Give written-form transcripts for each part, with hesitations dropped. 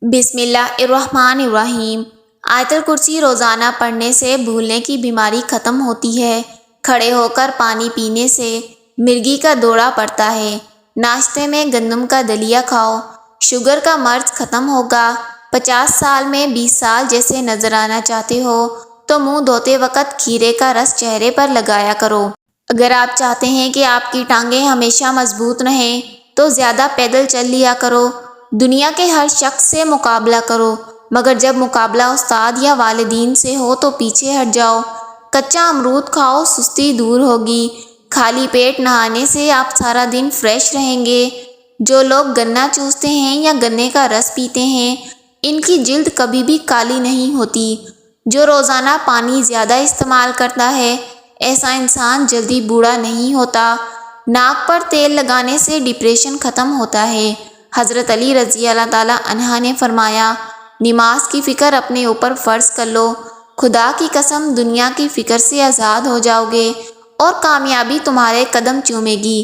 بسم اللہ الرحمن الرحیم۔ آیت الکرسی روزانہ پڑھنے سے بھولنے کی بیماری ختم ہوتی ہے۔ کھڑے ہو کر پانی پینے سے مرگی کا دورہ پڑتا ہے۔ ناشتے میں گندم کا دلیا کھاؤ، شوگر کا مرض ختم ہوگا۔ 50 سال میں 20 سال جیسے نظر آنا چاہتے ہو تو منہ دھوتے وقت کھیرے کا رس چہرے پر لگایا کرو۔ اگر آپ چاہتے ہیں کہ آپ کی ٹانگیں ہمیشہ مضبوط رہیں تو زیادہ پیدل چل لیا کرو۔ دنیا کے ہر شخص سے مقابلہ کرو، مگر جب مقابلہ استاد یا والدین سے ہو تو پیچھے ہٹ جاؤ۔ کچا امرود کھاؤ، سستی دور ہوگی۔ خالی پیٹ نہانے سے آپ سارا دن فریش رہیں گے۔ جو لوگ گنا چوستے ہیں یا گنے کا رس پیتے ہیں ان کی جلد کبھی بھی کالی نہیں ہوتی۔ جو روزانہ پانی زیادہ استعمال کرتا ہے ایسا انسان جلدی بوڑھا نہیں ہوتا۔ ناک پر تیل لگانے سے ڈپریشن ختم ہوتا ہے۔ حضرت علی رضی اللہ تعالیٰ عنہ نے فرمایا، نماز کی فکر اپنے اوپر فرض کر لو، خدا کی قسم دنیا کی فکر سے آزاد ہو جاؤ گے اور کامیابی تمہارے قدم چومے گی۔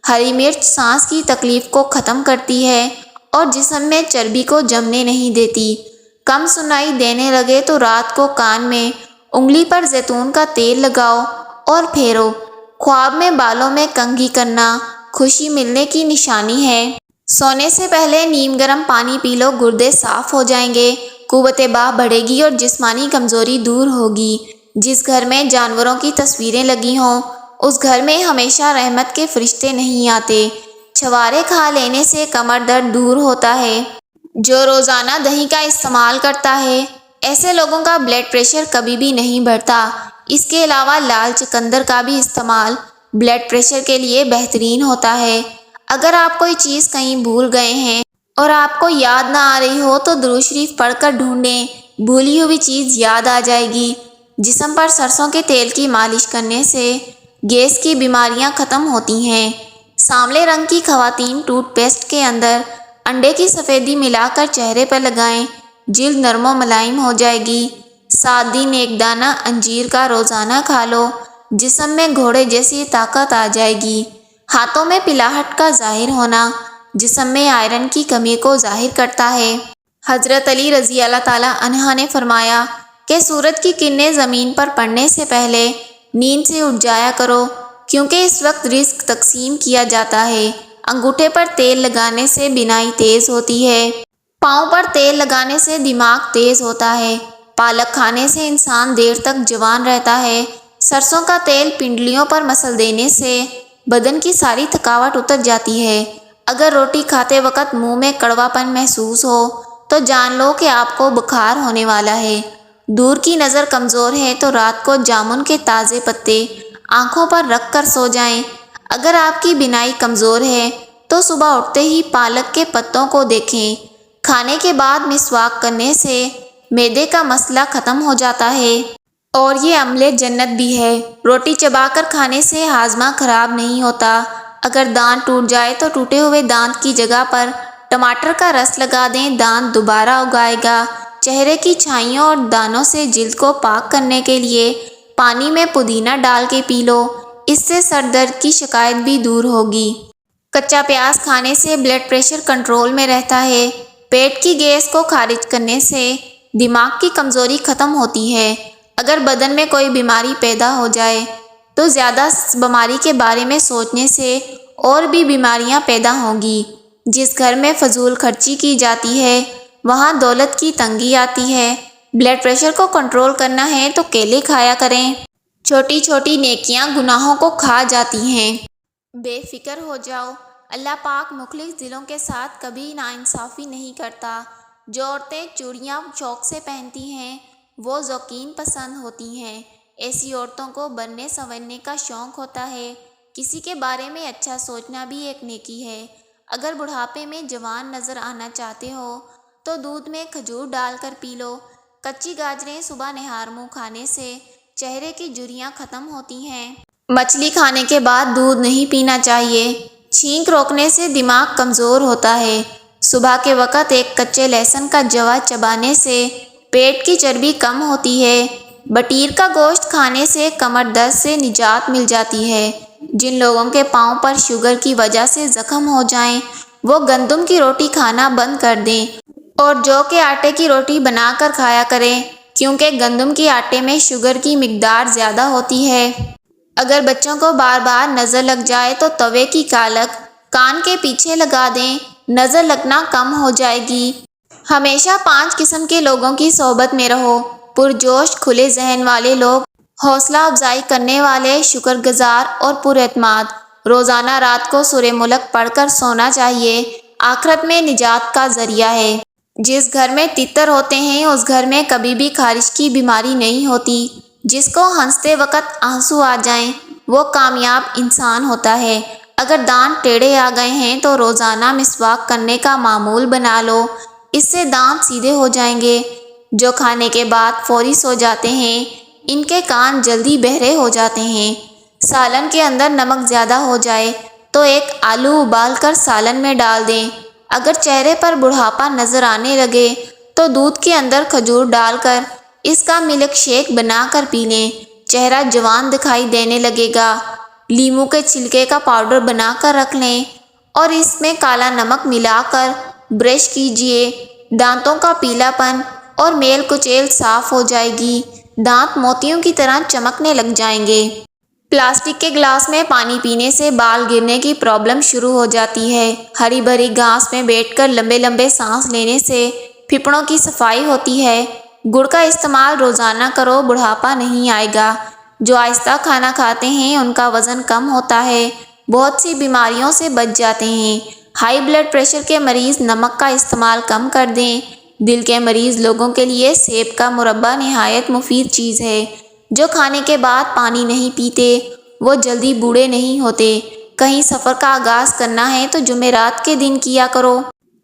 ہری مرچ سانس کی تکلیف کو ختم کرتی ہے اور جسم میں چربی کو جمنے نہیں دیتی۔ کم سنائی دینے لگے تو رات کو کان میں انگلی پر زیتون کا تیل لگاؤ اور پھیرو۔ خواب میں بالوں میں کنگھی کرنا خوشی ملنے کی نشانی ہے۔ سونے سے پہلے نیم گرم پانی پی لو، گردے صاف ہو جائیں گے، قوت باہ بڑھے گی اور جسمانی کمزوری دور ہوگی۔ جس گھر میں جانوروں کی تصویریں لگی ہوں اس گھر میں ہمیشہ رحمت کے فرشتے نہیں آتے۔ چھوارے کھا لینے سے کمر درد دور ہوتا ہے۔ جو روزانہ دہی کا استعمال کرتا ہے ایسے لوگوں کا بلڈ پریشر کبھی بھی نہیں بڑھتا۔ اس کے علاوہ لال چقندر کا بھی استعمال بلڈ پریشر کے لیے بہترین ہوتا ہے۔ اگر آپ کوئی چیز کہیں بھول گئے ہیں اور آپ کو یاد نہ آ رہی ہو تو درود شریف پڑھ کر ڈھونڈیں، بھولی ہوئی چیز یاد آ جائے گی۔ جسم پر سرسوں کے تیل کی مالش کرنے سے گیس کی بیماریاں ختم ہوتی ہیں۔ سانولے رنگ کی خواتین ٹوتھ پیسٹ کے اندر انڈے کی سفیدی ملا کر چہرے پر لگائیں، جلد نرم و ملائم ہو جائے گی۔ 7 دن ایک دانہ انجیر کا روزانہ کھا لو، جسم میں گھوڑے جیسی طاقت آ جائے گی۔ ہاتھوں میں پلاہٹ کا ظاہر ہونا جسم میں آئرن کی کمی کو ظاہر کرتا ہے۔ حضرت علی رضی اللہ تعالیٰ عنہ نے فرمایا کہ سورج کی کرنیں زمین پر پڑنے سے پہلے نیند سے اٹھ جایا کرو، کیونکہ اس وقت رزق تقسیم کیا جاتا ہے۔ انگوٹھے پر تیل لگانے سے بینائی تیز ہوتی ہے۔ پاؤں پر تیل لگانے سے دماغ تیز ہوتا ہے۔ پالک کھانے سے انسان دیر تک جوان رہتا ہے۔ سرسوں کا تیل پنڈلیوں پر مسل دینے سے بدن کی ساری تھکاوٹ اتر جاتی ہے۔ اگر روٹی کھاتے وقت منہ میں کڑوا پن محسوس ہو تو جان لو کہ آپ کو بخار ہونے والا ہے۔ دور کی نظر کمزور ہے تو رات کو جامن کے تازے پتے آنکھوں پر رکھ کر سو جائیں۔ اگر آپ کی بینائی کمزور ہے تو صبح اٹھتے ہی پالک کے پتوں کو دیکھیں۔ کھانے کے بعد مسواک کرنے سے معدے کا مسئلہ ختم ہو جاتا ہے اور یہ عملِ جنت بھی ہے۔ روٹی چبا کر کھانے سے ہاضمہ خراب نہیں ہوتا۔ اگر دانت ٹوٹ جائے تو ٹوٹے ہوئے دانت کی جگہ پر ٹماٹر کا رس لگا دیں، دانت دوبارہ اگائے گا۔ چہرے کی چھائیوں اور دانوں سے جلد کو پاک کرنے کے لیے پانی میں پودینہ ڈال کے پی لو، اس سے سر درد کی شکایت بھی دور ہوگی۔ کچا پیاز کھانے سے بلڈ پریشر کنٹرول میں رہتا ہے۔ پیٹ کی گیس کو خارج کرنے سے دماغ کی کمزوری ختم ہوتی ہے۔ اگر بدن میں کوئی بیماری پیدا ہو جائے تو زیادہ بیماری کے بارے میں سوچنے سے اور بھی بیماریاں پیدا ہوں گی۔ جس گھر میں فضول خرچی کی جاتی ہے وہاں دولت کی تنگی آتی ہے۔ بلڈ پریشر کو کنٹرول کرنا ہے تو کیلے کھایا کریں۔ چھوٹی چھوٹی نیکیاں گناہوں کو کھا جاتی ہیں۔ بے فکر ہو جاؤ، اللہ پاک مخلص دلوں کے ساتھ کبھی ناانصافی نہیں کرتا۔ جو عورتیں چوڑیاں شوق سے پہنتی ہیں وہ ذوقین پسند ہوتی ہیں۔ ایسی عورتوں کو بننے سنورنے کا شوق ہوتا ہے۔ کسی کے بارے میں اچھا سوچنا بھی ایک نیکی ہے۔ اگر بڑھاپے میں جوان نظر آنا چاہتے ہو تو دودھ میں کھجور ڈال کر پی لو۔ کچی گاجریں صبح نہار منہ کھانے سے چہرے کی جھریاں ختم ہوتی ہیں۔ مچھلی کھانے کے بعد دودھ نہیں پینا چاہیے۔ چھینک روکنے سے دماغ کمزور ہوتا ہے۔ صبح کے وقت ایک کچے لہسن کا جوا چبانے سے پیٹ کی چربی کم ہوتی ہے۔ بٹیر کا گوشت کھانے سے کمر درد سے نجات مل جاتی ہے۔ جن لوگوں کے پاؤں پر شوگر کی وجہ سے زخم ہو جائیں وہ گندم کی روٹی کھانا بند کر دیں اور جو کے آٹے کی روٹی بنا کر کھایا کریں، کیونکہ گندم کے آٹے میں شوگر کی مقدار زیادہ ہوتی ہے۔ اگر بچوں کو بار بار نظر لگ جائے تو توے کی کالک کان کے پیچھے لگا دیں، نظر لگنا کم ہو جائے گی۔ ہمیشہ 5 قسم کے لوگوں کی صحبت میں رہو: پرجوش کھلے ذہن والے لوگ، حوصلہ افزائی کرنے والے، شکر گزار اور پر اعتماد۔ روزانہ رات کو سورہ ملک پڑھ کر سونا چاہیے، آخرت میں نجات کا ذریعہ ہے۔ جس گھر میں تتر ہوتے ہیں اس گھر میں کبھی بھی خارش کی بیماری نہیں ہوتی۔ جس کو ہنستے وقت آنسو آ جائیں وہ کامیاب انسان ہوتا ہے۔ اگر دانت ٹیڑھے آ گئے ہیں تو روزانہ مسواک کرنے کا معمول بنا لو، اس سے دانت سیدھے ہو جائیں گے۔ جو کھانے کے بعد فوری سو جاتے ہیں ان کے کان جلدی بہرے ہو جاتے ہیں۔ سالن کے اندر نمک زیادہ ہو جائے تو ایک آلو ابال کر سالن میں ڈال دیں۔ اگر چہرے پر بڑھاپا نظر آنے لگے تو دودھ کے اندر کھجور ڈال کر اس کا ملک شیک بنا کر پی لیں، چہرہ جوان دکھائی دینے لگے گا۔ لیموں کے چھلکے کا پاؤڈر بنا کر رکھ لیں اور اس میں کالا نمک ملا کر برش کیجیے، دانتوں کا پیلا پن اور میل کچیل صاف ہو جائے گی، دانت موتیوں کی طرح چمکنے لگ جائیں گے۔ پلاسٹک کے گلاس میں پانی پینے سے بال گرنے کی پرابلم شروع ہو جاتی ہے۔ ہری بھری گھاس میں بیٹھ کر لمبے لمبے سانس لینے سے پھپھڑوں کی صفائی ہوتی ہے۔ گڑ کا استعمال روزانہ کرو، بڑھاپا نہیں آئے گا۔ جو آہستہ کھانا کھاتے ہیں ان کا وزن کم ہوتا ہے، بہت سی بیماریوں سے بچ جاتے ہیں۔ ہائی بلڈ پریشر کے مریض نمک کا استعمال کم کر دیں۔ دل کے مریض لوگوں کے لیے سیب کا مربا نہایت مفید چیز ہے۔ جو کھانے کے بعد پانی نہیں پیتے وہ جلدی بوڑھے نہیں ہوتے۔ کہیں سفر کا آغاز کرنا ہے تو جمعرات کے دن کیا کرو۔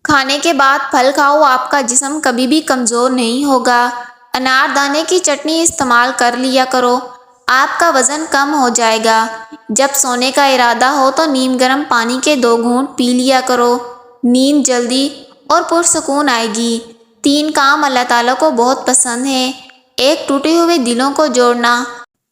کھانے کے بعد پھل کھاؤ، آپ کا جسم کبھی بھی کمزور نہیں ہوگا۔ انار دانے کی چٹنی استعمال کر لیا کرو، آپ کا وزن کم ہو جائے گا۔ جب سونے کا ارادہ ہو تو نیم گرم پانی کے 2 گھونٹ پی لیا کرو، نیند جلدی اور پرسکون آئے گی۔ 3 کام اللہ تعالیٰ کو بہت پسند ہیں: 1 ٹوٹے ہوئے دلوں کو جوڑنا،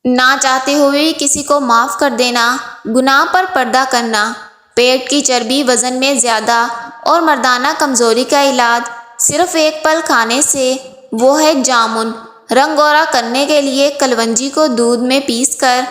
نہ چاہتے ہوئے بھی کسی کو معاف کر دینا، گناہ پر پردہ کرنا، پیٹ کی چربی وزن میں زیادہ اور مردانہ کمزوری کا علاج صرف 1 پھل کھانے سے، وہ ہے جامن۔ رنگ گورا کرنے کے لیے کلونجی کو دودھ میں پیس کر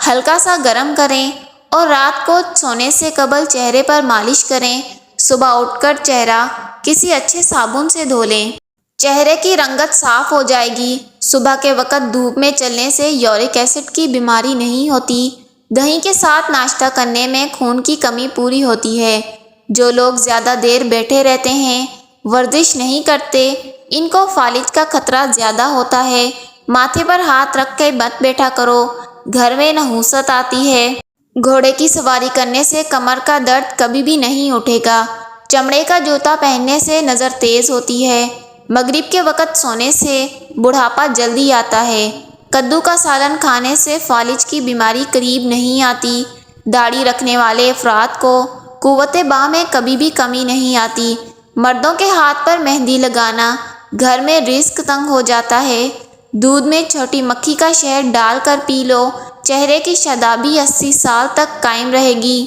ہلکا سا گرم کریں اور رات کو سونے سے قبل چہرے پر مالش کریں۔ صبح اٹھ کر چہرہ کسی اچھے صابن سے دھو لیں، چہرے کی رنگت صاف ہو جائے گی۔ صبح کے وقت دھوپ میں چلنے سے یورک ایسڈ کی بیماری نہیں ہوتی۔ دہی کے ساتھ ناشتہ کرنے میں خون کی کمی پوری ہوتی ہے۔ جو لوگ زیادہ دیر بیٹھے رہتے ہیں، ورزش نہیں کرتے، ان کو فالج کا خطرہ زیادہ ہوتا ہے۔ ماتھے پر ہاتھ رکھ کے مت بیٹھا کرو، گھر میں نحوست آتی ہے۔ گھوڑے کی سواری کرنے سے کمر کا درد کبھی بھی نہیں اٹھے گا۔ چمڑے کا جوتا پہننے سے نظر تیز ہوتی ہے۔ مغرب کے وقت سونے سے بڑھاپا جلدی آتا ہے۔ کدو کا سالن کھانے سے فالج کی بیماری قریب نہیں آتی۔ داڑھی رکھنے والے افراد کو قوت باہ میں کبھی بھی کمی نہیں آتی۔ مردوں کے ہاتھ پر مہندی لگانا گھر میں رزق تنگ ہو جاتا ہے۔ دودھ میں چھوٹی مکھی کا شہد ڈال کر پی لو، چہرے کی شادابی 80 سال تک قائم رہے گی۔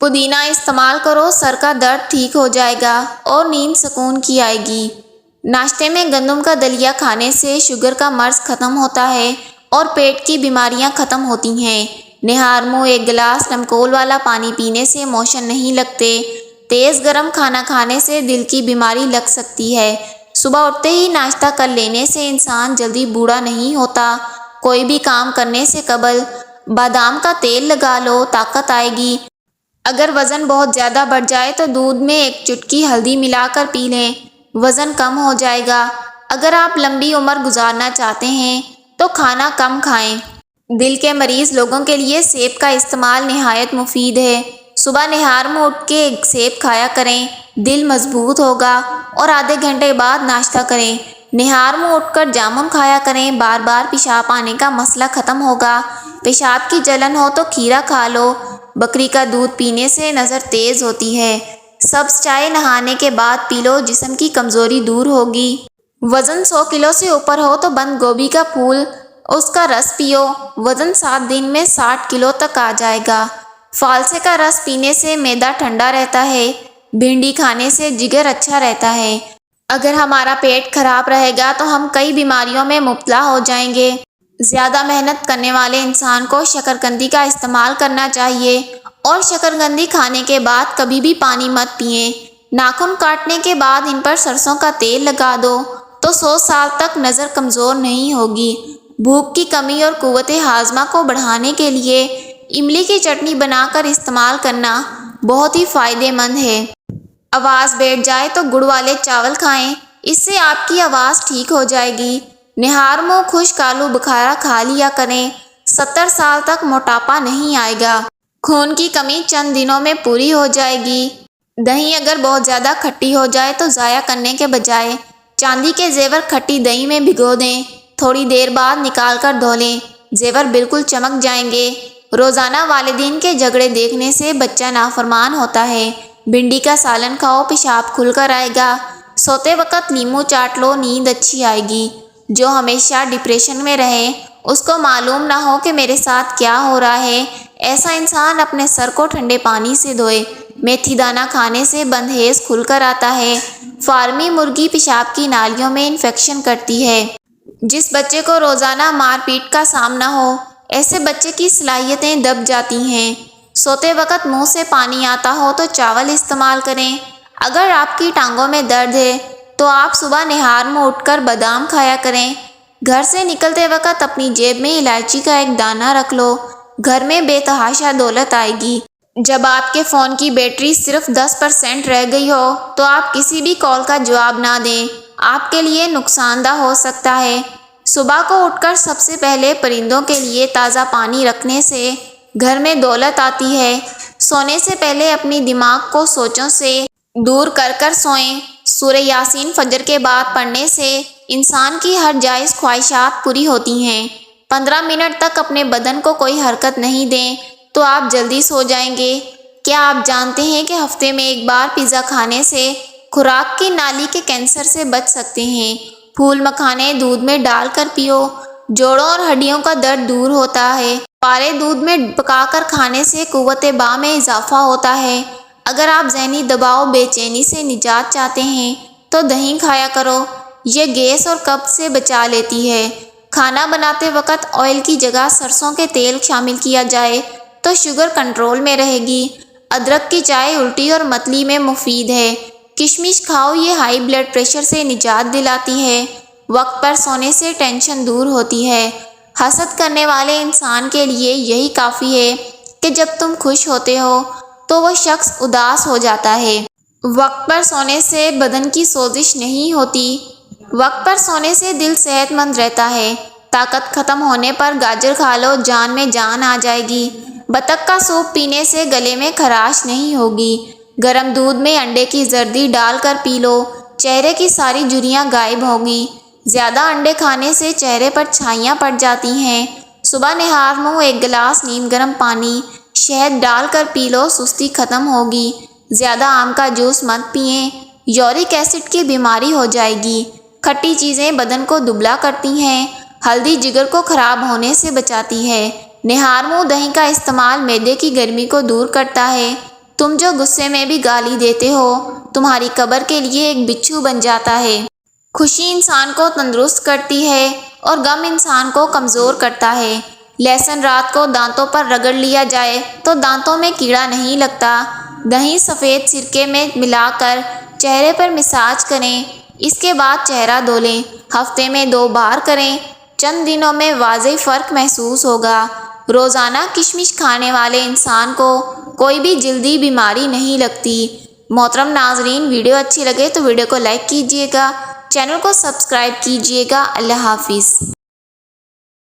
پودینہ استعمال کرو، سر کا درد ٹھیک ہو جائے گا اور نیند سکون کی آئے گی۔ ناشتے میں گندم کا دلیا کھانے سے شوگر کا مرض ختم ہوتا ہے اور پیٹ کی بیماریاں ختم ہوتی ہیں۔ نہار منہ 1 گلاس نمکول والا پانی پینے سے موشن نہیں لگتے۔ تیز گرم کھانا کھانے سے دل کی بیماری لگ سکتی ہے۔ صبح اٹھتے ہی ناشتہ کر لینے سے انسان جلدی بوڑھا نہیں ہوتا۔ کوئی بھی کام کرنے سے قبل بادام کا تیل لگا لو، طاقت آئے گی۔ اگر وزن بہت زیادہ بڑھ جائے تو دودھ میں 1 چٹکی ہلدی ملا کر پی لیں، وزن کم ہو جائے گا۔ اگر آپ لمبی عمر گزارنا چاہتے ہیں تو کھانا کم کھائیں۔ دل کے مریض لوگوں کے لیے سیب کا استعمال نہایت مفید ہے۔ صبح نہار منہ اٹھ کے 1 سیب کھایا کریں، دل مضبوط ہوگا اور آدھے گھنٹے بعد ناشتہ کریں۔ نہار منہ اٹھ کر جامن کھایا کریں، بار بار پیشاب آنے کا مسئلہ ختم ہوگا۔ پیشاب کی جلن ہو تو کھیرا کھا لو۔ بکری کا دودھ پینے سے نظر تیز ہوتی ہے۔ سبز چائے نہانے کے بعد پی لو، جسم کی کمزوری دور ہوگی۔ وزن 100 کلو سے اوپر ہو تو بند گوبھی کا پھول، اس کا رس پیو، وزن 7 دن میں 60 کلو تک آ جائے گا۔ فالسے کا رس پینے سے معدہ ٹھنڈا رہتا ہے۔ بھنڈی کھانے سے جگر اچھا رہتا ہے۔ اگر ہمارا پیٹ خراب رہے گا تو ہم کئی بیماریوں میں مبتلا ہو جائیں گے۔ زیادہ محنت کرنے والے انسان کو شکرکندی کا استعمال کرنا چاہیے، اور شکرکندی کھانے کے بعد کبھی بھی پانی مت پئیں۔ ناخن کاٹنے کے بعد ان پر سرسوں کا تیل لگا دو تو 100 سال تک نظر کمزور نہیں ہوگی۔ بھوک کی کمی اور قوت ہاضمہ کو بڑھانے کے لیے املی کی چٹنی بنا کر استعمال کرنا بہت ہی فائدہ مند ہے۔ آواز بیٹھ جائے تو گڑ والے چاول کھائیں، اس سے آپ کی آواز ٹھیک ہو جائے گی۔ نہار منہ خشک آلو بخارا کھا لیا کریں، 70 سال تک موٹاپا نہیں آئے گا۔ خون کی کمی چند دنوں میں پوری ہو جائے گی۔ دہی اگر بہت زیادہ کھٹی ہو جائے تو ضائع کرنے کے بجائے چاندی کے زیور کھٹی دہی میں بھگو دیں، تھوڑی دیر بعد نکال کر دھو لیں، زیور بالکل چمک جائیں گے۔ روزانہ والدین کے جھگڑے دیکھنے سے بچہ نافرمان ہوتا ہے۔ بھنڈی کا سالن کھاؤ، پیشاب کھل کر آئے گا۔ سوتے وقت لیموں چاٹ لو، نیند اچھی آئے گی۔ جو ہمیشہ ڈپریشن میں رہے، اس کو معلوم نہ ہو کہ میرے ساتھ کیا ہو رہا ہے، ایسا انسان اپنے سر کو ٹھنڈے پانی سے دھوئے۔ میتھی دانہ کھانے سے بندہیز کھل کر آتا ہے۔ فارمی مرغی پیشاب کی نالیوں میں انفیکشن کرتی ہے۔ جس بچے کو روزانہ مار پیٹ کا سامنا ہو، ایسے بچے کی صلاحیتیں دب جاتی ہیں۔ سوتے وقت منہ سے پانی آتا ہو تو چاول استعمال کریں۔ اگر آپ کی ٹانگوں میں درد ہے تو آپ صبح نہار منہ اٹھ کر بادام کھایا کریں۔ گھر سے نکلتے وقت اپنی جیب میں الائچی کا ایک دانہ رکھ لو، گھر میں بے تحاشا دولت آئے گی۔ جب آپ کے فون کی بیٹری صرف 10% رہ گئی ہو تو آپ کسی بھی کال کا جواب نہ دیں، آپ کے لیے نقصان دہ ہو سکتا ہے۔ صبح کو اٹھ کر سب سے پہلے پرندوں کے لیے تازہ پانی رکھنے سے گھر میں دولت آتی ہے۔ سونے سے پہلے اپنی دماغ کو سوچوں سے دور کر کر سوئیں۔ سورہ یاسین فجر کے بعد پڑھنے سے انسان کی ہر جائز خواہشات پوری ہوتی ہیں۔ 15 منٹ تک اپنے بدن کو کوئی حرکت نہیں دیں تو آپ جلدی سو جائیں گے۔ کیا آپ جانتے ہیں کہ ہفتے میں ایک بار پیزا کھانے سے خوراک کی نالی کے کینسر سے بچ سکتے ہیں؟ پھول مکھانے دودھ میں ڈال کر پیو، جوڑوں اور ہڈیوں کا درد دور ہوتا ہے۔ پارے دودھ میں پکا کر کھانے سے قوت باہ میں اضافہ ہوتا ہے۔ اگر آپ ذہنی دباؤ بے چینی سے نجات چاہتے ہیں تو دہی کھایا کرو، یہ گیس اور قبض سے بچا لیتی ہے۔ کھانا بناتے وقت آئل کی جگہ سرسوں کے تیل شامل کیا جائے تو شوگر کنٹرول میں رہے گی۔ ادرک کی چائے الٹی اور متلی میں مفید ہے۔ کشمش کھاؤ، یہ ہائی بلڈ پریشر سے نجات دلاتی ہے۔ وقت پر سونے سے ٹینشن دور ہوتی ہے۔ حسد کرنے والے انسان کے لیے یہی کافی ہے کہ جب تم خوش ہوتے ہو تو وہ شخص اداس ہو جاتا ہے۔ وقت پر سونے سے بدن کی سوزش نہیں ہوتی۔ وقت پر سونے سے دل صحت مند رہتا ہے۔ طاقت ختم ہونے پر گاجر کھا لو، جان میں جان آ جائے گی۔ بطخ کا سوپ پینے سے گلے میں خراش نہیں ہوگی۔ گرم دودھ میں انڈے کی زردی ڈال کر پی لو، چہرے کی ساری جھریاں غائب ہوگی۔ زیادہ انڈے کھانے سے چہرے پر چھائیاں پڑ جاتی ہیں۔ صبح نہار منہ ایک گلاس نیم گرم پانی شہد ڈال کر پی لو، سستی ختم ہوگی۔ زیادہ آم کا جوس مت پئیں، یورک ایسڈ کی بیماری ہو جائے گی۔ کھٹی چیزیں بدن کو دبلا کرتی ہیں۔ ہلدی جگر کو خراب ہونے سے بچاتی ہے۔ نہار منہ دہی کا استعمال معدے کی گرمی کو دور کرتا ہے۔ تم جو غصے میں بھی گالی دیتے ہو، تمہاری قبر کے لیے ایک بچھو بن جاتا ہے۔ خوشی انسان کو تندرست کرتی ہے اور غم انسان کو کمزور کرتا ہے۔ لہسن رات کو دانتوں پر رگڑ لیا جائے تو دانتوں میں کیڑا نہیں لگتا۔ دہی سفید سرکے میں ملا کر چہرے پر مساج کریں، اس کے بعد چہرہ دھو لیں۔ ہفتے میں 2 بار کریں، چند دنوں میں واضح فرق محسوس ہوگا۔ روزانہ کشمش کھانے والے انسان کو کوئی بھی جلدی بیماری نہیں لگتی۔ محترم ناظرین، ویڈیو اچھی لگے تو ویڈیو کو لائک کیجیے گا، چینل کو سبسکرائب کیجیے گا۔ اللہ حافظ۔